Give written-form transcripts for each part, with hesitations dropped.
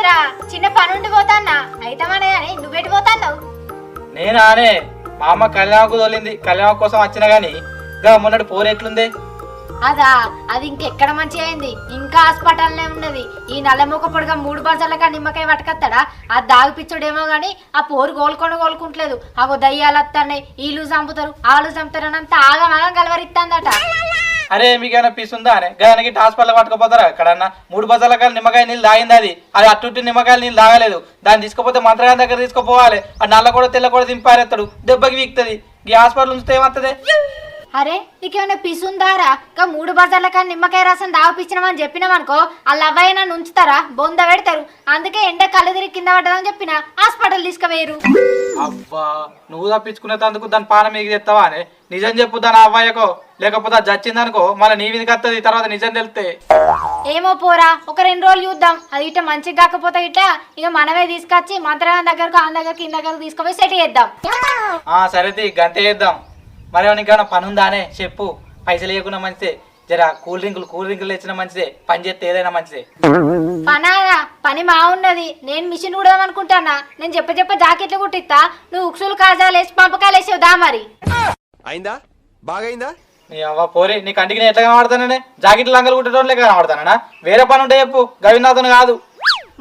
ఏరా చిన్న పని ఉండి పోతాన్నా అయితమనే అని నువ్వెటు పోతాన్నావు? నేనానే మా అమ్మ కళ్యాణకు తోలింది. కళ్యాణం కోసం వచ్చిన గాని ఇంకా మొన్నటి పోరెట్లుంది? అదా అది ఇంకెక్కడ మంచి అయింది, ఇంకా హాస్పిటల్నే ఉన్నది. ఈ నల్లమూక పొడిగా 3 బజార్లకా నిమ్మకాయ పట్టుకొస్తాడా? అది దాగిపిచ్చుడేమో గాని ఆ పోరు కోలుకోవట్లేదు. అగో దయ్యాలు వస్తాయి, వీళ్ళు చంపుతారు వాళ్ళు చంపుతారు అంతా ఆగమాగం కలవరిస్తాందట. అరే మీకైనా పీసుందా అనే గానికి హాస్పిటల్ పట్టుకుపోతారా? ఎక్కడన్నా 3 బజార్ల నిమ్మకాయ నీళ్ళు తాగింది. అది అట్టు నిమ్మకాయలు నీళ్ళు తాగలేదు. దాన్ని తీసుకుపోతే మంత్రగాని దగ్గర తీసుకుపోవాలి. ఆ నల్ల కూడా తెల్ల కూడా దింపారేస్తాడు, దెబ్బకి వీక్తుంది. ఈ హాస్పిటల్ ఉంచితే ఏమవుతుంది? అరే నీకేమైనా పిసుందారా? ఇంకా 3 బజార్లకా నిమ్మకాయ రసం దాగిపించినామని చెప్పినామనుకో వాళ్ళ అవ్వయ్య నన్ను ఉంచుతారా? బొంద పెడతారు. అందుకే ఎండ కళ్ళు తిరిగి కింద పడ్డదని చెప్పిన హాస్పిటల్ తీసుకువేయరు. అబ్బా నువ్వు తప్పించుకునేందుకు దాని పానం మీకు తెస్తావా అని నిజం చెప్పు దాని అవ్వయ్యకో, లేకపోతే అది చచ్చిందనుకో మళ్ళీ నీ మీదకి వస్తుంది. తర్వాత నిజం తెలితే ఏమో పోరా, ఒక 2 రోజులు చూద్దాం. అది ఇట్లా మంచిగా కాకపోతే ఇట్లా ఇక మనమే తీసుకొచ్చి మంత్రగాని దగ్గరకు ఆ దగ్గరకు ఈ దగ్గరకు తీసుకుపోయి సెట్ చేద్దాం. సరే గంతే చేద్దాం. మరి నీకేమైనా పని ఉందానే చెప్పు. పైసలు లేకుండా మంచిదే, జర కూల్ డ్రింకులు తెచ్చిన మంచిదే, పని చేస్తే ఏదైనా మంచిదే. పనారా పని మా ఉన్నది. నేను మిషన్ కుడదాం అనుకుంటానా. నేను చెప్ప జాకెట్లు కుట్టిస్తా, నువ్వు ఉక్సులు కాజాలు వేసి పంపకాలు వేసేవు దా. మరి అయిందా? బాగైందా? నీ అవ్వ పోరే, నీ కంటికి నేను ఎట్లా కనబడతానే? జాకెట్లు లంగలు కుట్టడం లేక కనబడతానా? వేరే పని ఉంటే చెప్పు, గవినాథన్ కాదు.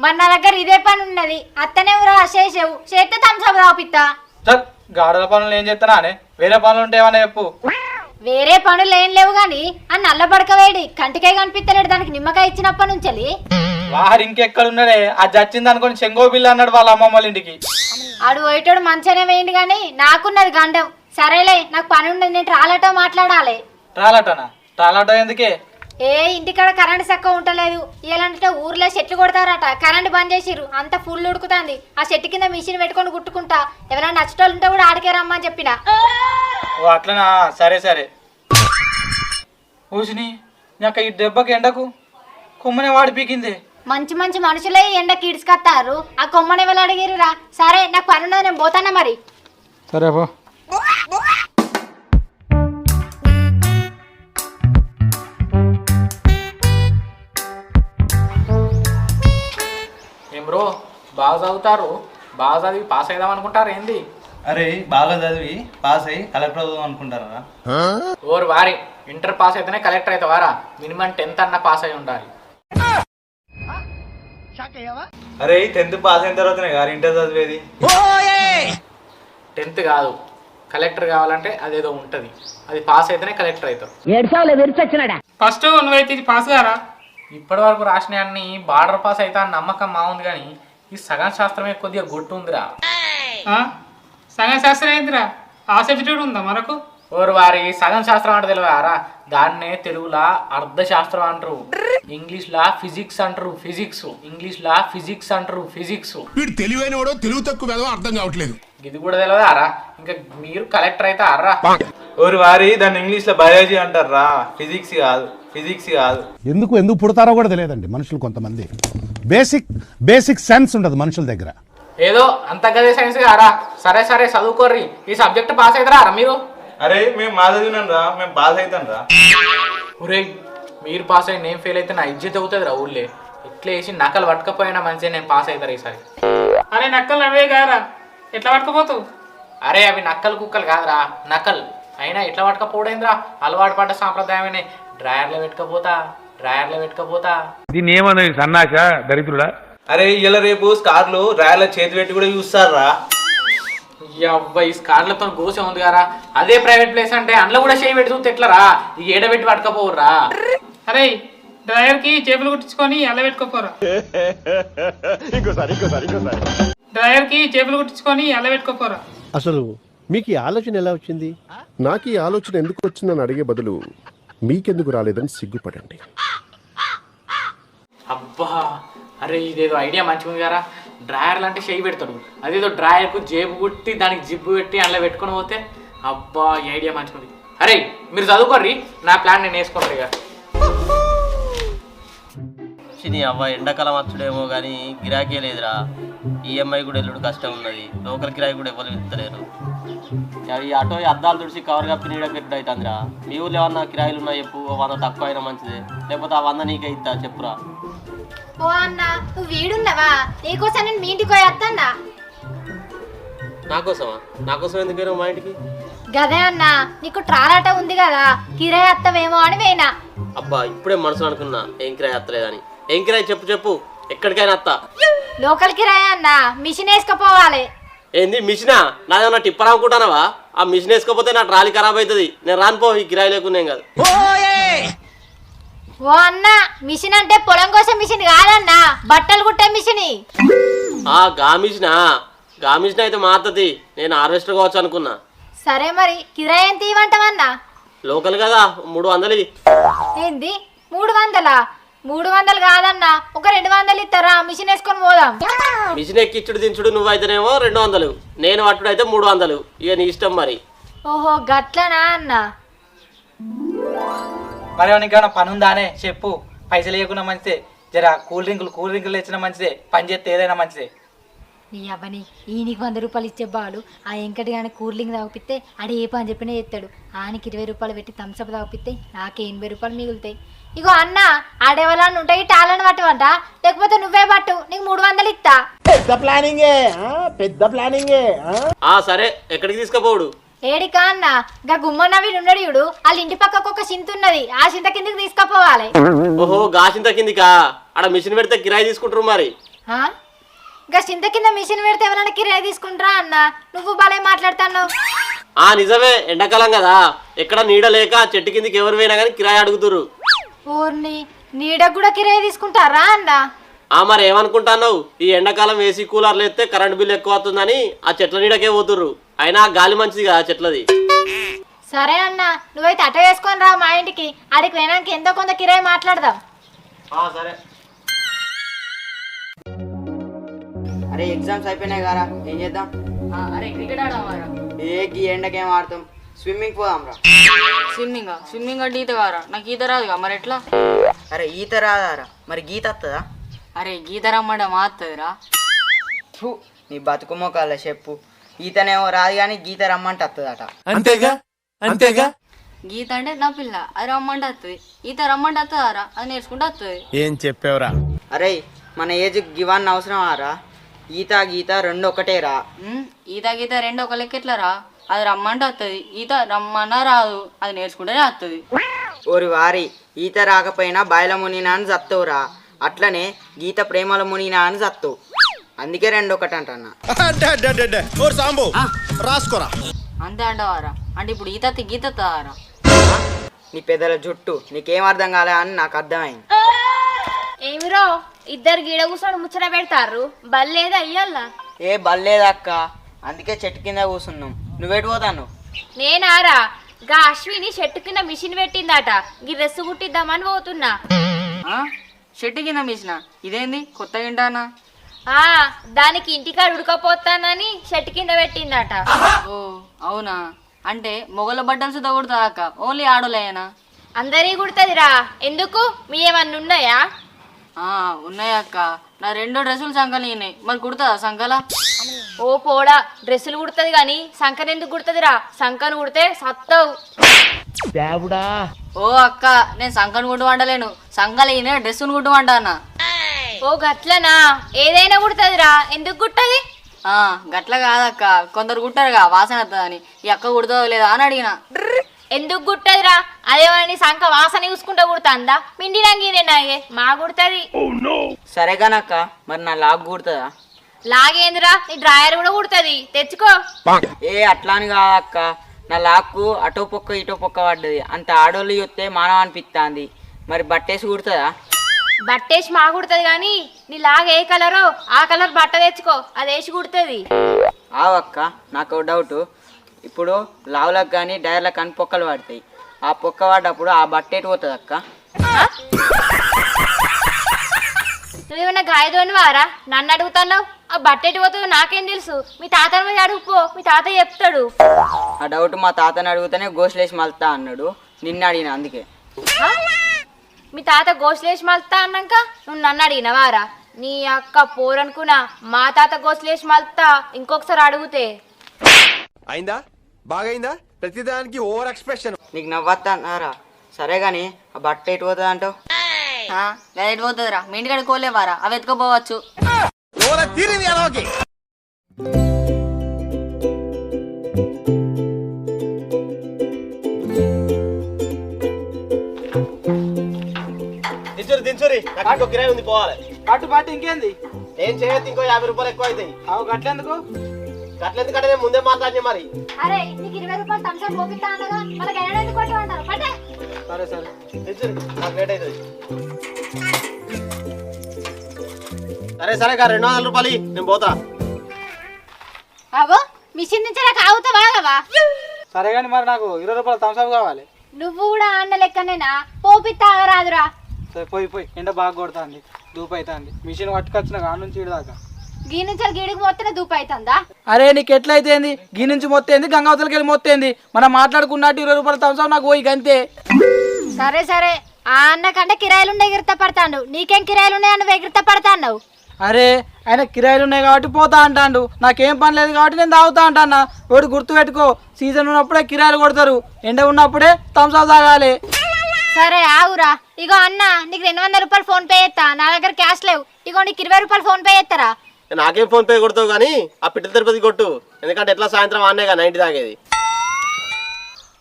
మరి నా దగ్గర ఇదే పని ఉన్నది. అత్తనే ఊరా చేసేవు, చేస్తే తంసపు తాపిస్తా. చల్ గాడుల పనులు ఏం చేస్తానా అనే? వేరే పనులు ఉంటే ఏమన్నా చెప్పు. వేరే పనులు ఏం లేవు గాని ఆ నల్ల పడకవేడి కంటికే కనిపిస్తలేడు. దానికి నిమ్మకాయ ఇచ్చినప్పటి నుంచి వారు ఇంకెక్కడున్నాడే? అది చచ్చింది అనుకోని చెంగో బిల్లు అన్నాడు వాళ్ళ అమ్మమ్మ వాళ్ళ ఇంటికి. ఆడు పోయేటోడు మంచిగానే వేయండి గాని నాకున్నది గండం. సరేలే నాకు పని ఉండదు, నేను ట్రాలటో మాట్లాడాలి. ట్రాలటో ఎందుకే? ఏ ఇంటికాడ కరెంట్ చక్కగా ఉంటలేదు. ఇలాంటి ఊర్లో చెట్లు కొడతారట, కరెంట్ బంద్ చేసిర్రు. అంత ఫుల్ ఉడుకుతుంది. ఆ చెట్టు కింద మిషన్ పెట్టుకొని కుట్టుకుంటా. ఎవరైనా నచ్చటోళ్ళు ఉంటే కూడా ఆడికే రమ్మని చెప్పిన. ఓ అట్లనా? సరే ఊసిని నాకు ఈ దెబ్బకి ఎండకు కొమ్మనే వాడి పీకింది. మంచి మనుషులే ఎండకి ఇడుచుకొస్తారు. ఆ కొమ్మని ఎవరు అడిగిరురా? సరే నాకు పని ఉన్నది, నేను పోతానా మరి. సరే పో. ఏం బ్రో బాగా చదువుతారు? బాగా చదివి పాస్ అయిదాం అనుకుంటారు ఏంది? అరే బాగా చదివి పాస్ అయ్యి కలెక్టర్ అవుదాం అనుకుంటారా? ఓరు వారి ఇంటర్ పాస్ అయితేనే కలెక్టర్ అవుతావారా? మినిమం 10th అన్న పాస్ అయి ఉండాలి. అరే 10th పాస్ అయిన తర్వాతనే గారు ఇంటర్ చదివేది. 10th కాదు, కలెక్టర్ కావాలంటే అదేదో ఉంటది. అది పాస్ అయితేనే కలెక్టర్ అవుతారు. ఫస్ట్ నువ్వైతే ఇది పాస్ గారా? ఇప్పటి వరకు రాసిన అన్ని బార్డర్ పాస్ అవుతా అని నమ్మకం మా ఉంది, కానీ ఈ సగం శాస్త్రమే కొద్దిగా గుట్టు ఉందిరా. సగం శాస్త్రం ఏంటిరా? ఆ సబ్జెక్ట్ ఉందా మనకు? ఓరు వారి సగం శాస్త్రం అంటే తెలియదారా? దాన్నే తెలుగులా అర్ధశాస్త్రం అంటారు, ఇంగ్లీష్లా ఫిజిక్స్ అంటారు. ఇంగ్లీష్లా ఫిజిక్స్ అంటారు. వీడు తెలివైనవాడో తెలుగు తక్కువ అర్థం కావట్లేదు. ఇది కూడా తెలియదారా? ఇంకా మీరు కలెక్టర్ అయితే అర్రా. ఓరు వారి దాన్ని ఇంగ్లీష్ లో బయాలజీ అంటారా, ఫిజిక్స్ కాదు. ఎందుకు పుడతారో కూడా తెలియదండి మనుషులు. కొంతమంది బేసిక్ సెన్స్ ఉండదు మనుషుల దగ్గర. ఏదో అంత గదే సైన్స్ కారా? సరే చదువుకోర్రి. ఈ సబ్జెక్ట్ పాస్ అవుతారా మీరు? అరే మేము మా చదివినాం రా, మేము పాస్ అవుతాం రా. ఒరే మీరు పాస్ అయ్యి నేను ఫెయిల్ అయితే నా ఇజ్జత్ అవుతుంది రా ఊళ్ళే. ఇట్లా వేసి నకలు పట్టుకపోయినా మంచిగా నేను పాస్ అవుతారు ఈసారి. అరే నక్కలు అవే కారా, ఎట్లా పట్టుకపోతావు? అరే అవి నక్కలు కుక్కలు కాదురా, నకల్. అయినా ఎట్లా పట్టుకపోవడేంద్రా? అలవాటు పడ్డ సాంప్రదాయమే. డ్రాయర్లో పెట్టుకపోతా. దీన్ని ఏమన్నా సన్నాస దరిద్రుడా? అరే ఇలా రేపు స్కార్లు రాయల చేతి పెట్టి కూడా చూస్తారా? ఈ స్కార్లతో గోసే ఉంది కదా. అదే ప్రైవేట్ ప్లేస్ అంటే అందులో కూడా చేయి పెట్టి చూస్తే ఎట్లరా? ఈ ఏడబెట్టి పట్టుకపోర్రా. అరే డ్రైవర్ కి చేపలు కుట్టించుకొని అల్ల పెట్టుకోపోరా. అసలు మీకు ఈ ఆలోచన ఎలా వచ్చింది? నాకు ఈ ఆలోచన ఎందుకు వచ్చిందని అడిగే బదులు మీకెందుకు రాలేదని సిగ్గుపడండి. అబ్బా అరే ఇదేదో ఐడియా మంచిగా ఉంది కదా. డ్రాయర్లు అంటే చేయి పెడతాడు, అదేదో డ్రాయర్కు జేబు కుట్టి దానికి జిబ్బు పెట్టి అందులో పెట్టుకొని పోతే అబ్బా ఈ ఐడియా మంచిగా ఉంది. అరే మీరు చదువుకోర్రి, నా ప్లాన్ నేను వేసుకుంటారు ఇక. నీ అవ్వ ఎండాకాలం వచ్చుడేమో కానీ గిరాకీ లేదురా. ఈఎంఐ కూడా ఎల్లుడు కష్టం ఉన్నది. లోకల్ కిరాయి కూడా ఎవరు ఇస్తలేరు. ఈ ఆటో అద్దాలు తుడిచి కవర్ కప్పి నీడ పెట్టుడు అవుతుందిరా. మీ ఊళ్ళో ఏమన్నా కిరాయిలు ఉన్నాయి చెప్పు, 100 తక్కువ అయినా మంచిదే, లేకపోతే ఆ 100 నీకే ఇస్తా చెప్పురా. ఓ అన్న నువ్వు వీడున్నావా? నీకోసం నేను మీ ఇంటికి పోయేస్తానా? నాకోసమా? నాకోసం ఎందుకు మా ఇంటికి? గదే అన్న, నీకు ట్రాలాట ఉంది కదా, కిరాయి అత్తమేమో అని పోయినా. అబ్బా ఇప్పుడే మనసులో అనుకున్నా ఏం కిరాయి అత్తలేదని. ఏం కిరాయి చెప్పు చెప్పు, ఎక్కడికైనా అత్త. లోకల్ కిరాయి అన్న, మిషన్ వేసుకపోవాలి. ఏంది మిషనా? నాదేమన్నా టిప్పర్ అనుకుంటానవా? ఆ మిషన్ వేసుకోపోతే నా ట్రాలీ ఖరాబ్ అవుతుంది. నేను రానుపో, ఈ కిరాయి లేకున్నాం కాదు. ఓ అన్న, మిషన్ అంటే పొలం కోసం మిషన్ కాదన్న, బట్టలు కుట్టే మిషన్. గా మిషనా? గా మిషన్ అయితే మా అత్తది. నేను హార్వెస్టర్ కావచ్చు అనుకున్నా. సరే మరి కిరాయి ఎంత ఇవ్వంటావన్నా? లోకల్ కదా, 300. ఏంది 300? 300 కాదన్నా, ఒక 200 ఇస్తారా? మిషన్ వేసుకొని పోదాం. మిషన్ ఎక్కిచ్చుడు దించుడు నువ్వైతేనేమో 200, నేను పట్టుడు అయితే 300. ఇక నీ ఇష్టం మరి. ఓహో గట్లనా అన్న? మరి నీకేమైనా పని ఉందానే చెప్పు. పైసలు లేకుండా మంచిదే, జర కూల్ డ్రింకులు తెచ్చిన మంచిదే, పని చేస్తే ఏదైనా మంచిదే. నీ అవ్వని ఈయనకి 100 రూపాయలు ఇచ్చే బాడు ఆ వెంకటి కానీ కూర్లింగ్ తాగిపిస్తే ఆడ ఏ పని చెప్పినా చేస్తాడు. ఆయనకి 20 రూపాయలు పెట్టి థమ్స్అప్ తాగిపిస్తే నాకే 80 రూపాయలు మిగులుతాయి. ఇగో అన్న, ఆడేవాళ్ళని ఉంటాయి టాలెంట్ పట్టమంట, లేకపోతే నువ్వే పట్టు, నీకు 300 ఇస్తా. పెద్ద ప్లానింగే. సరే, ఎక్కడికి తీసుకుపోవుడు? ఏడికా అన్న, గా గుమ్మన్నవి ఉన్నాడు చూడు, వాళ్ళ ఇంటి పక్కకు ఒక చింత ఉన్నది, ఆ చింత కిందకి తీసుకుపోవాలి. ఓహో గాసింత కిందికా? ఆడ మిషన్ పెడితే కిరాయి తీసుకుంటారు మరి. గా చింత కింద మిషన్ పెడితే ఎవరైనా కిరాయి తీసుకుంటారా అన్న? నువ్వు బాలే మాట్లాడుతున్నావు. నిజమే, ఎండాకాలం కదా, ఎక్కడ నీడ లేక చెట్టు కిందికి ఎవరు పోయినా కానీ కిరాయి అడుగుతురు. ఊర్ని నీడకు కూడా కిరాయి తీసుకుంటారా అన్న? మరి ఏమనుకుంటున్నావు? ఈ ఎండాకాలం ఏసీ కూలర్లు ఎత్తే కరెంట్ బిల్ ఎక్కువ అవుతుందని ఆ చెట్ల నీడకే పోతుర్రు. అయినా గాలి మంచిది కదా చెట్లది. సరే అన్న, నువ్వైతే అట వేసుకొని రా మా ఇంటికి, అడిగి పోయినాక ఎంతో కొంత కిరాయి మాట్లాడదాం. సరే. అరే ఎగ్జామ్స్ అయిపోయినాయి కదా, ఏం చేద్దాం? అరే క్రికెట్ ఆడవారా? గీ ఎండకేం ఆడతాం, స్విమ్మింగ్ పోదాం రా. స్విమ్మింగ్ అంటే ఈత కారా? నాకు ఈత రాదుగా, మరి ఎట్లా? అరే ఈత రాదారా, మరి గీత వస్తుందా? అరే గీత రమ్మంటే మాత్తదిరా. నీ బతుకు మొక్కల చెప్పు, ఈతనేమో రాదు కానీ గీత రమ్మంటే వస్తుందట. అంతేగా గీత అంటే నా పిల్ల, అది రమ్మంటే వస్తుంది. ఈత రమ్మంటే వస్తుందారా? అది నేర్చుకుంటే వస్తుంది. ఏం చెప్పావురా? అరే మన ఏజ్ గివన్న అవసరం ఆరా? ఈత గీత రెండు ఒకటేరా. ఈత గీత రెండు ఒక లెక్క ఎట్లరా? అది రమ్మంటే వస్తుంది, ఈత రమ్మన్నా రాదు, అది నేర్చుకుంటేనే వస్తుంది. ఓరి వారి, ఈత రాకపోయినా బాయిల మునినా అని చత్తవురా, అట్లనే గీత ప్రేమల మునినా అని చత్తవు, అందుకే రెండు ఒకటి అంటన్నా. రాసుకోరా. అంతే అంటవారా? అంటే ఇప్పుడు ఈత గీత తారా? నీ పెద్దల జుట్టు నీకేం అర్థం కాలే అని నాకు అర్థమైంది. ఏమిరో ఇద్దరు గీడ కూర్చొని ముచ్చట పెడతారు, బల్లేదు అయ్యల్లా? ఏ బల్లేదక్క, అందుకే చెట్టు కింద కూర్చున్నాం. నువ్వేటి పోతాను? నేనారా, గా అశ్విని చెట్టు కింద మిషన్ పెట్టిందట, గీ డ్రెస్ కుట్టిద్దామని పోతున్నా. చెట్టు కింద మిషన్? ఇదేంది కొత్తగా వింటానా? దానికి ఇంటికాడ ఉడకపోతానని చెట్టు కింద పెట్టిందట. ఓ అవునా? అంటే మొగల బట్టలు సుద్ధా కుడతా అక్క, ఓన్లీ ఆడోలేనా? అందరి కుడుతుందిరా, ఎందుకు మీ ఏమన్నా ఉన్నాయా? ఉన్నాయక్క, నా 2 డ్రెస్సులు సంకలు ఉన్నాయి, మరి కుడతా సంకల? ఓ పోడా, డ్రెస్సులు కుడుతుంది కానీ సంకను ఎందుకు కుడుతుందిరా? సంకను కుడితే సత్తవు. ఓ అక్క, నేను సంకను గుడ్డు వండలేను, సంకలు ఈయన డ్రెస్సును గుడ్డు వంటానా. ఓ గట్లనా? ఏదైనా కుడుతుందిరా, ఎందుకు కుట్టది? గట్ల కాదక్క, కొందరు కుట్టారుగా వాసన వస్తుందని, ఈ అక్క కుడుతుందో లేదా అని అడిగిన. ఎందుకు కుట్టదురా? అదేమని సంక వాసన చూసుకుంటా కుడుతుందా? మిండినాగే మా కుడుతుంది. సరేగానక్క, మరి నా లాగ్ కుడుతుందా? లాగేందిరా, నీ డ్రాయర్ కూడా కుడుతుంది, తెచ్చుకో. ఏ అట్లా అని కాదక్క, నా లాక్కు అటో పొక్క ఇటో పొక్క పడ్డది, అంత ఆడోళ్ళు చూస్తే మానవ అనిపిస్తుంది. మరి బట్టేసి కుడుతుందా? బట్టేసి మా కుడుతుంది కానీ నీ లాగ ఏ కలరో ఆ కలర్ బట్ట తెచ్చుకో, అది వేసి కుడుతుంది. ఆవక్క, నాకు డౌట్, ఇప్పుడు లావులకు కానీ డైర్లకు కానీ పొక్కలు పడతాయి, ఆ పొక్క పడ్డప్పుడు ఆ బట్ట ఎటు పోతుంది అక్క? నువ్వేమన్నా గాయదోని వారా? నన్ను అడుగుతున్నావు? ఆ బట్ట ఎటు పోతుందో నాకేం తెలుసు, మీ తాతని మీద అడుగుపో, మీ తాత చెప్తాడు. ఆ డౌట్ మా తాతని అడిగితేనే గోసులేసి మలుతా అన్నాడు, నిన్ను అడిగిన అందుకే. మీ తాత గోసులేసి మలుతా అన్నాక నువ్వు నన్ను అడిగినవారా? నీ అక్క పోరనుకున్నా, మా తాత గోసులేసి మలుతా ఇంకొకసారి అడిగితే. అయిందా? బాగైందా? ప్రతిదానికి ఓవర్ ఎక్స్ప్రెషన్. నీకు నవ్వత్తా అన్నారా? సరే గాని ఆ బట్ట ఎటు పోతుంది అంటావు? గైడ్ పోతుందిరా మీ ఇంటికాడ కోలేవారా అవి ఎత్తుకోపోవచ్చు. దించురి నాకు ఇంకో కిరాయి ఉంది పోవాలి. పాటు పాటు ఇంకేంది ఏం చేయొద్దు, ఇంకో 50 రూపాయలు ఎక్కువ అవుతాయి. అవు గట్లెందుకు గట్లెందుకంటే నేను ముందే మాట్లాడినా మరి. అరే నీకు 20 రూపాయలు థమ్స్అప్ పోపిస్తా అన్నగా మన గైడ్ ఎందుకు కొట్టమంటారు పట్టే. సరే సరే దించురి నాకు లేట్ అవుతుంది. సరే సరే 200 రూపాయలు నేను పోతా. అగో మిషన్ నుంచి నాకు ఆగుతా బాగవా. సరే కానీ మరి నాకు 20 రూపాయలు థమ్స్అప్ కావాలి. నువ్వు కూడా అన్న లెక్కనేనా పోపిస్తా రాదురా. సరే పోయి పోయి ఎండ బాగా కొడుతుంది, దూపు అవుతుంది. మిషన్ పట్టుకొచ్చిన కాడ నుంచి ఇటు దాకా. గీ నుంచి గీడికి మొత్తం దూపు అవుతుందా? అరే నీకు ఎట్లయితేంది, గీ నుంచి మొత్తేంది, గంగావతలకి వెళ్ళి మొత్తేంది. మనం మాట్లాడుకున్నట్టు 20 రూపాయలు థమ్స్అప్ నాకు పోయి అంతే. సరే సరే ఆ అన్న కంటే కిరాయిలు ఉండే ఎగిరిత పడతాడు, నీకేం కిరాయిలు ఉన్నాయని నువ్వు ఎగిరిత పడతావు. అరే ఆయన కిరాయిలు ఉన్నాయి కాబట్టి పోతా అంటాడు, నాకేం పని లేదు కాబట్టి నేను తాగుతా అంటానా. ఒకటి గుర్తు పెట్టుకో, సీజన్ ఉన్నప్పుడే కిరాయిలు కొడతారు, ఎండ ఉన్నప్పుడే థమ్స్అప్ తాగాలి. సరే ఆగురా. ఇగో అన్న నీకు 200 రూపాయలు ఫోన్ పే చేస్తా, నా దగ్గర క్యాష్ లేవు. ఇగో నీకు 20 రూపాయలు ఫోన్ పే చేస్తారా? నాకేం ఫోన్ పే కొడతావు కానీ ఆ పిట్టల తిరుపతి కొట్టు, ఎందుకంటే ఎట్లా సాయంత్రం ఆనేగా 90 తాగేది.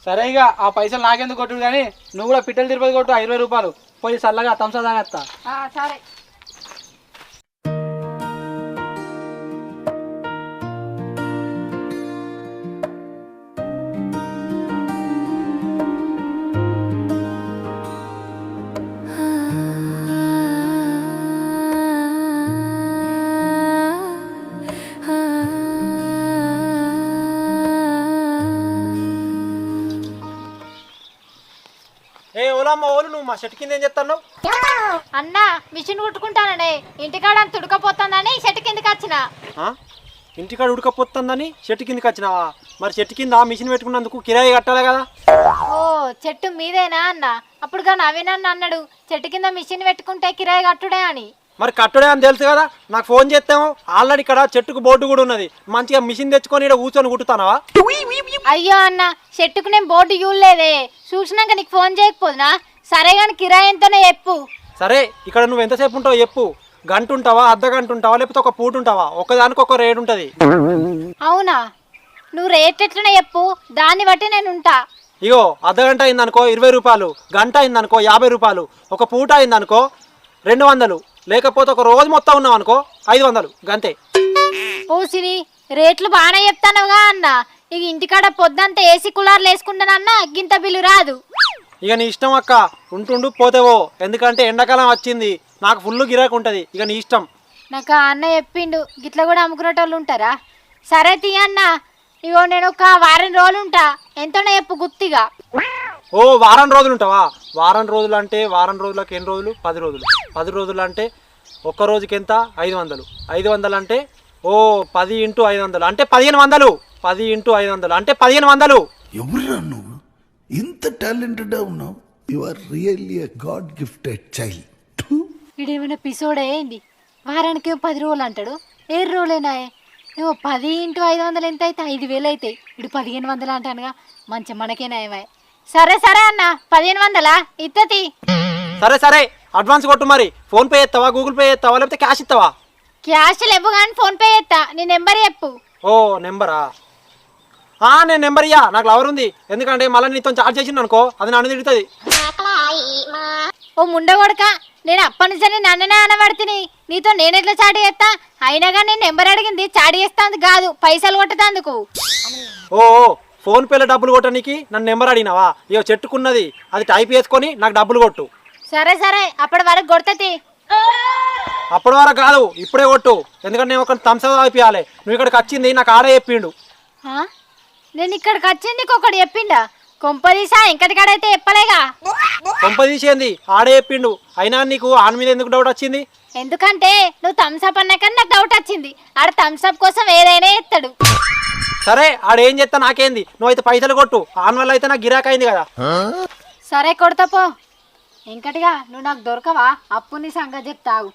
సరే ఇక ఆ పైసలు నాకెందుకు కొట్టుడు కానీ నువ్వు కూడా పిట్టలు తిరుపతి కొట్టు 20 రూపాయలు, పోయి చల్లగా థమ్స్అప్ తాగేస్తా. సరే నువ్వు మా చెట్టు కింద ఏం చెప్తాను? అన్న మిషన్ కుట్టుకుంటాననే ఇంటికాడ తుడకపోతుందని చెట్టు కిందకి వచ్చిన. ఇంటికాడ ఉడకపోతుందని చెట్టు కిందకి వచ్చినావా? మరి చెట్టు కింద మిషన్ పెట్టుకున్నందుకు కిరాయి కట్టాలి కదా. ఓ చెట్టు మీదేనా అన్న? అప్పుడుగా నవీనన్న అన్నాడు చెట్టు కింద మిషన్ పెట్టుకుంటే కిరాయి కట్టుడే అని. మరి కట్టుడే అని తెలుసు కదా, నాకు ఫోన్ చేస్తాము. ఆల్రెడీ ఇక్కడ చెట్టుకు బోర్డు కూడా ఉన్నది, మంచిగా మిషన్ తెచ్చుకొని ఇక్కడ కూర్చొని కుట్టుతానవా? అయ్యో అన్న చెట్టుకు నేను బోర్డు చూడలేదే, చూసినాక నీకు ఫోన్ చేయకపోదునా? సరే కానీ కిరాయి ఎంతనే చెప్పు. సరే ఇక్కడ నువ్వు ఎంతసేపు ఉంటావు చెప్పు. గంట ఉంటావా, అర్ధ గంట ఉంటావా, లేకపోతే ఒక పూట ఉంటావా? ఒకదానికి ఒక రేట్ ఉంటుంది. అవునా? నువ్వు రేట్ ఎట్లనే చెప్పు, దాన్ని బట్టి నేను ఉంటా. ఇగో అర్ధ గంట అయిందనుకో 20 రూపాయలు, గంట అయిందనుకో 50 రూపాయలు, ఒక పూట అయిందనుకో 200, లేకపోతే ఒక రోజు మొత్తం ఉన్నావు అనుకో 500 గంతే. ఓ సిరి రేట్లు బాగానే చెప్తానుగా అన్న. ఇక ఇంటికాడ పొద్దంతా ఏసీ కూలర్లు వేసుకుంటానన్నా గింత బిల్లు రాదు. ఇక నీ ఇష్టం అక్క, ఉంటుండు పోతేవో, ఎందుకంటే ఎండాకాలం వచ్చింది, నాకు ఫుల్ గిరాకు ఉంటుంది. ఇక నీ ఇష్టం. నాకు ఆ అన్న చెప్పిండు గిట్ల కూడా అమ్ముకునేటోళ్ళు ఉంటారా? సరే తీయన్న, ఇగో నేను ఒక వారం రోజులు ఉంటా, ఎంతనే చెప్పు గుత్తిగా. ఓ వారం రోజులు ఉంటావా? వారం రోజులు అంటే వారం రోజులకు ఎన్ని రోజులు? 10 రోజులు. 10 రోజులు అంటే ఒక్క రోజుకి ఎంత? 500. 500 అంటే ఓ 10 × 500 అంటే 1500. 10 × 500 అంటే 1500. ఎవరురా నువ్వు ఇంత టాలెంటెడ్ ఉన్నావు? You are really a god gifted child. వీడేమైనా పిసోడే ఏంది? వారానికి 10 రోజులు అంటాడు, 7 రోజులేనా? ఏమో 10 × 500 ఎంత అయితే 5000 అవుతాయి. ఇడు 1500 అంటానుగా, మంచి మనకేనా ఏమై. సరే సరే అన్న 1500 ఇత్తతి. సరే సరే అడ్వాన్స్ కొట్టు. మరి ఫోన్ పే చేస్తావా, గూగుల్ పే చేస్తావా, లేకపోతే క్యాష్ ఇస్తావా? క్యాష్ లేవు కానీ ఫోన్ పే చేస్తా. నీ నెంబర్ చెప్పు. ఓ నెంబరా? నేను నెంబర్ ఇయ్యా, నాకు లవర్ ఉంది. ఎందుకంటే మళ్ళీ నీతో చార్జ్ చేసింది అనుకో, అది నన్ను తిడుతుంది. ఓ ముండ కొడక, నేను అప్పటి నుంచి నన్ననే అనబడుతుంది, నీతో నేను ఎట్లా చాటి చేస్తా? అయినా కానీ నేను నెంబర్ అడిగింది చాటి చేస్తాందుకు కాదు, పైసలు కొట్టేందుకు. ఓ ఫోన్ పేలో డబ్బులు కొట్టడానికి నన్ను నెంబర్ అడిగినావా? ఇక చెట్టుకున్నది, అది టైప్ చేసుకొని నాకు డబ్బులు కొట్టు. సరే సరే అప్పటి వరకు కొడతతి. అప్పటి వరకు కాదు, ఇప్పుడే కొట్టు. ఎందుకంటే నేను ఒక థమ్స్అప్ తాగిపియాలి. నువ్వు ఇక్కడికి వచ్చింది నాకు ఆడే చెప్పిండు. నేను ఇక్కడికి వచ్చింది ఒకటి చెప్పిండా? కొంపదీసా ఇంకటికాడైతే చెప్పలేగా. కొంప తీసేంది, ఆడే చెప్పిండు. అయినా నీకు ఆన్ మీద ఎందుకు డౌట్ వచ్చింది? ఎందుకంటే నువ్వు థమ్స్అప్ అన్నాకని నాకు డౌట్ వచ్చింది. ఆడ థమ్స్అప్ కోసం ఏదైనా ఎత్తాడు. సరే ఆడేం చేస్తా నాకేంది, నువ్వైతే పైసలు కొట్టు. ఆన్ వల్ల అయితే నాకు గిరాక్ అయింది కదా. సరే కొడతాపో. ఇంకటిగా నువ్వు నాకు దొరకవా? అప్పు నీ సంగతి చెప్తావు.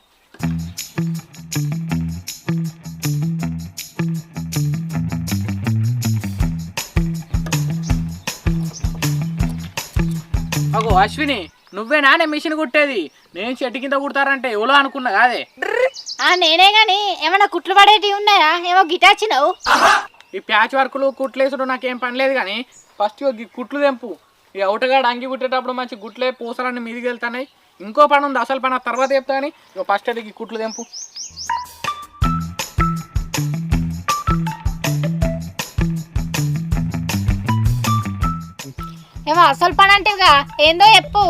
అగో అశ్విని, నువ్వేనా నేను మిషన్ కుట్టేది? నేను చెట్టు కింద కుడతారంటే ఎవరో అనుకున్నా కాదే. నేనే గాని ఏమన్నా కుట్లు పడేటివి ఉన్నాయా? ఏమో గిటాచినావు. ఈ ప్యాచ్ వర్క్లు కుట్లేసుడు నాకేం పని లేదు కానీ ఫస్ట్ ఈ కుట్లు తెంపు. ఈ అవుటగాడు అంగి కుట్టేటప్పుడు మంచి గుట్లే పూసలన్నీ మీదికి వెళ్తున్నాయి. ఇంకో పని ఉంది, అసలు పని తర్వాత చెప్తా కానీ ఫస్ట్ అది ఈ కుట్లు తెంపు. ఏమో అసలు పని అంటేగా ఏందో చెప్పు.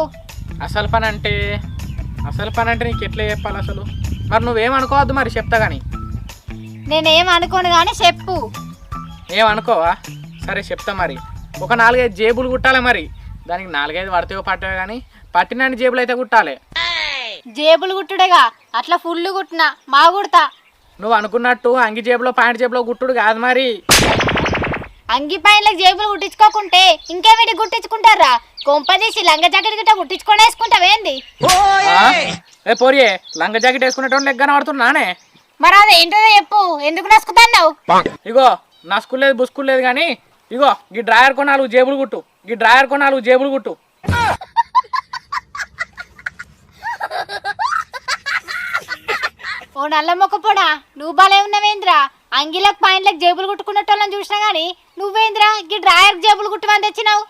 అసలు పని అంటే నీకు ఎట్లా చెప్పాలి అసలు? మరి నువ్వేమనుకోవద్దు, మరి చెప్తా కానీ. నేనేం అనుకోను కానీ చెప్పు. ఏమనుకోవా? సరే చెప్తా. మరి ఒక 4-5 జేబులు కుట్టాలి. మరి దానికి 4-5 పడతాయో పట్టవో కానీ పట్టినన్ని జేబులు అయితే కుట్టాలి. జేబులు కుట్టుడేగా, అట్లా ఫుల్ కుట్టినా మా కుడతా. నువ్వు అనుకున్నట్టు అంగి జేబులో ప్యాంట్ జేబులో కుట్టుడు కాదు. మరి అంగి పైనలకు జేబులు కుట్టించుకోకుంటే ఇంకేమిటి కుట్టించుకుంటారా? కొంపదీసి లంగ జాకెట్ గిట్ట కుట్టించుకొని వేసుకుంటావేంది? ఏ పోరియే, లంగ జాకెట్ వేసుకునేటోళ్ళు లెగ్గన పడుతున్నానే. మరి అదేంటో చెప్పు, ఎందుకు నసుకుతాన్నావు? ఇగో నా స్కూల్ లేదు బుస్కూల్ లేదు కానీ ఇగో ఈ డ్రాయర్ కొ 4 జేబులు కుట్టు. ఈ డ్రాయర్ కొ 4 జేబులు కుట్టు. ఓ నల్ల మొక్క పొడా, నువ్వు బాలే ఉన్నావేంద్రా? అంగిలకు పైనలకు జేబులు కుట్టుకున్నట్టోళ్ళని చూసినా గానీ నువ్వేంద్రా ఈ డ్రాయర్ జేబులు కుట్టుమని తెచ్చినావు?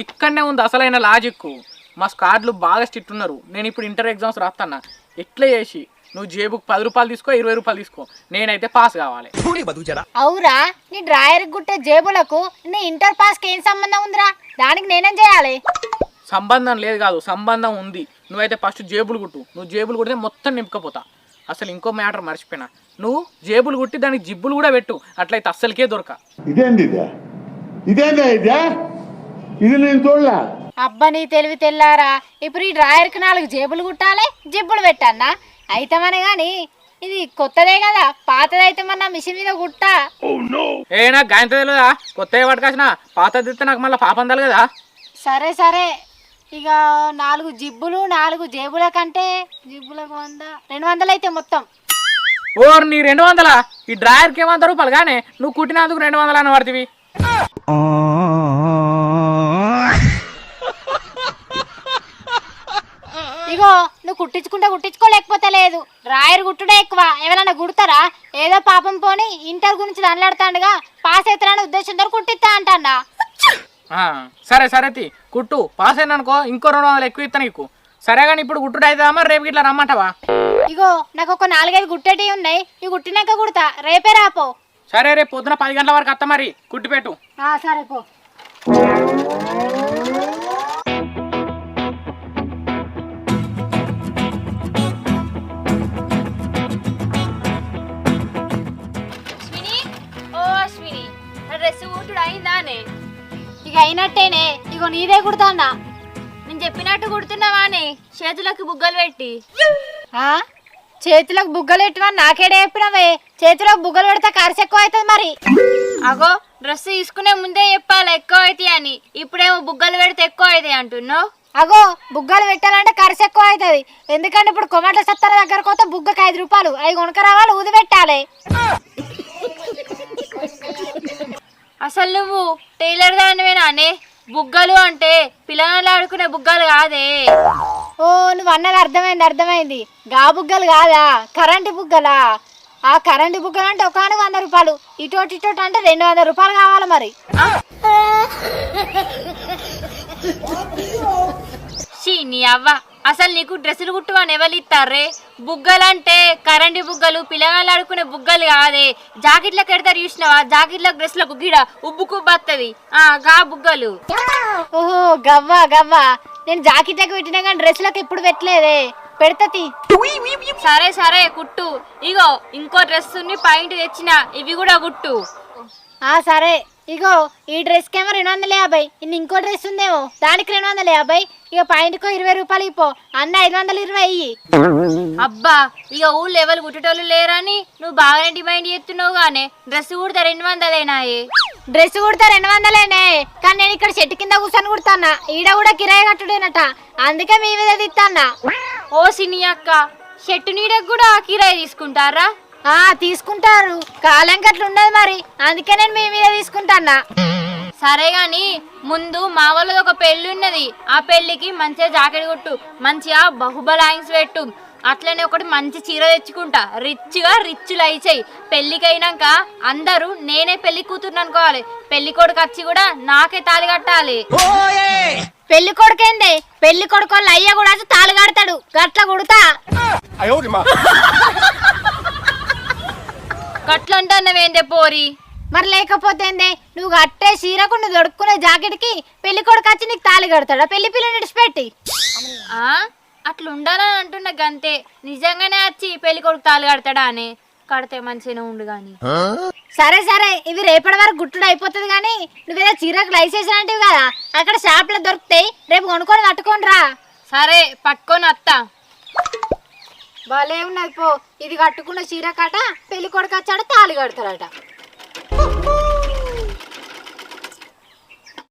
ఇక్కడనే ఉంది అసలైన లాజిక్. మా స్కాడ్లు బాగా స్ట్రిక్ట్ ఉన్నారు. నేను ఇప్పుడు ఇంటర్ ఎగ్జామ్స్ రాస్తున్నా. ఎట్లా చేసి నువ్వు జేబుకు 10 రూపాయలు తీసుకో, 20 రూపాయలు తీసుకో, నేనైతే పాస్ కావాలి. అవురా, నీ డ్రాయర్ గుట్టే జేబులకు నీ ఇంటర్ పాస్ కి ఏం సంబంధం ఉందిరా? దానికి నేనేం చేయాలి? సంబంధం లేదు కాదు, సంబంధం ఉంది. నువ్వైతే ఫస్ట్ జేబులు కుట్టు. నువ్వు జేబులు కుడితే మొత్తం నింపుకపోతా. అసలు ఇంకో మ్యాటర్ మర్చిపోయినా, నువ్వు జేబులు కుట్టి దానికి జిబ్బులు కూడా పెట్టు. అట్లయితే అస్సలకే దొరక. ఇది నేను చూడలే. అబ్బా నీ తెలివి తెల్లారా. ఇప్పుడు ఈ డ్రాయర్ కి 4 జేబులు కుట్టాలి, జిబ్బులు పెట్టన్నా? అయితే మన గాని ఇది కొత్తదే కదా, పాతదైతే మన మిషన్ మీద కుట్టా. ఏ నాకు గాయంత తెలియదా? కొత్తగా పట్టుకొచ్చిన పాతది ఇస్తే నాకు మళ్ళీ పాపం తల కదా. సరే సరే, ఇక 4 జిబ్బులు 4 జేబుల కంటే జిబ్బులకు 100, 200 అయితే మొత్తం. ఓర్ నీ 200? ఈ డ్రాయర్కి 100 రూపాయలు కానీ నువ్వు కుట్టినందుకు 200 అని పడుతుంది. ఇగో నువ్వు కుట్టించుకోలేకపోతే లేదు, డ్రాయర్ కుట్టుడే ఎక్కువ. ఎవరైనా కుడతారా? ఏదో పాపం పోని ఇంటర్ గురించి దండలాడుతాండగా పాస్ అవుతారనే ఉద్దేశంతో కుట్టిస్తా అంటాడా. సరే సరే తి కుట్టు. పాస్ అయినా అనుకో ఇంకో 200 ఎక్కువ ఇస్తా నీకు. సరే కానీ ఇప్పుడు కుట్టుడు అవుతుందా? మరి రేపు ఇట్లా రమ్మంటావా? ఇగో నాకు ఒక 4-5 గుట్టేటివి ఉన్నాయి, ఇవి కుట్టినాక కుడతా. రేపే రాపో. సరే రేపు పొద్దున 10 గంటల వరకు వస్తా. మరి కుట్టి పెట్టు. సరే పో. డ్రెస్ కుట్టుడు అయిందానే? ఇక అయినట్టేనే. ఇగో నీదే కుడతానా? నేను చెప్పినట్టు కుడుతున్నావానే? చేతులకు బుగ్గలు పెట్టి. చేతులకు బుగ్గలు పెట్టమని నాకేడే చెప్పినవే? చేతులకు బుగ్గలు పెడితే ఖర్చు ఎక్కువ అవుతుంది. మరి అగో డ్రెస్ తీసుకునే ముందే చెప్పాలి ఎక్కువ అవుతాయి అని. ఇప్పుడేమో బుగ్గలు పెడితే ఎక్కువ అవుతాయి అంటున్నావు. అగో బుగ్గలు పెట్టాలంటే ఖర్చు ఎక్కువ అవుతుంది. ఎందుకంటే ఇప్పుడు కొమట్ల సత్తర దగ్గరకు పోతే బుగ్గకి 5 రూపాయలు, అవి కొనుక రావాలి, ఊది పెట్టాలి. అసలు నువ్వు టైలర్ దానివేనానే? బుగ్గలు అంటే పిల్లలు ఆడుకునే బుగ్గలు కాదే. ఓ నువ్వు అన్నది అర్థమైంది. గా బుగ్గలు కాదా, కరెంటు బుగ్గలా? ఆ కరెంటు బుగ్గలు అంటే ఒక 100 రూపాయలు, ఇటోటి అంటే 200 రూపాయలు కావాలి. మరి నీ అవ్వ, అసలు నీకు డ్రెస్సులు కుట్టువని ఎవరు ఇస్తారే? బుగ్గలంటే కరెంటు బుగ్గలు, పిల్లగాళ్ళు ఆడుకునే బుగ్గలు కాదే. జాకెట్లకు ఎడతారు చూసినావా? జాకెట్లకు డ్రెస్లకు గిడ ఉబ్బు కుబ్బత్తది, గా బుగ్గలు. ఓహో గవ్వా. నేను జాకెట్లకు పెట్టినా కానీ డ్రెస్లకు ఎప్పుడు పెట్టలేదే, పెడతీ. సరే కుట్టు. ఇగో ఇంకో డ్రెస్ పాయింట్ తెచ్చిన, ఇవి కూడా కుట్టు. సరే. ఇగో ఈ డ్రెస్ కేమో 250. ఇన్ని ఇంకో డ్రెస్ ఉందేమో, దానికి 250. ఇక పాయింట్కో 20 రూపాయలు ఇపో, అన్న 520 ఇయ్యి. అబ్బా ఇక ఊళ్ళో ఎవరు కుట్టేటోళ్ళు లేరని నువ్వు బాగానే డిమాండ్ చేస్తున్నావు. గానే డ్రెస్ కుడితే 200 డ్రెస్ కుడితే 200 కానీ నేను ఇక్కడ చెట్టు కింద కూర్చొని కుడతానా. ఈడ కూడా కిరాయి కట్టుడేనట, అందుకే మీ మీద తిత్తాన్నా. ఓ సినీ అక్క, చెట్టు నీడకు కూడా కిరాయి తీసుకుంటారా? తీసుకుంటారు, కాలం కట్లుండదు మరి, అందుకే నేను మీ మీద తీసుకుంటానా. సరే గాని ముందు మా వాళ్ళది ఒక పెళ్లి ఉన్నది. ఆ పెళ్లికి మంచిగా జాకెట్ కొట్టు, మంచిగా బహుబలాయింగ్స్ పెట్టు. అట్లనే ఒకటి మంచి చీర తెచ్చుకుంటా, రిచ్గా రిచ్లు అయిచాయి. పెళ్లికి అయినాక అందరూ నేనే పెళ్లి కూతురు అనుకోవాలి. పెళ్లి కొడుకు వచ్చి కూడా నాకే తాళి కట్టాలి. పెళ్లి కొడుకేందే, పెళ్లి కొడుకు వాళ్ళ అయ్య కూడా తాళి కడతాడు. గట్ల కొడుతా. గట్ల అంటున్నావేందే పోరి? మరి లేకపోతే ఏందే, నువ్వు కట్టే చీరకు నువ్వు దొడుక్కునే జాకెట్కి పెళ్లి కొడుకు వచ్చి నీకు తాళి కడతాడా పెళ్లి పిల్లని విడిచిపెట్టి? అట్లా ఉండాలని అంటున్నా గంతే. నిజంగానే వచ్చి పెళ్లి కొడుకు తాళి కడతాడా అని కడితే మంచిగానే ఉండు గాని. సరే సరే, ఇవి రేపటి వరకు గుట్టుడు అయిపోతుంది కానీ నువ్వేదో చీరకు లైసెన్స్ అంటివి కదా, అక్కడ షాప్లో దొరుకుతాయి, రేపు కొనుక్కొని కట్టుకొని రా. సరే పట్టుకొని వస్తా. భలే ఉన్నది పో, ఇది కట్టుకున్న చీర కట పెళ్లి కొడుకు వచ్చాడ తాళి కడతాడట.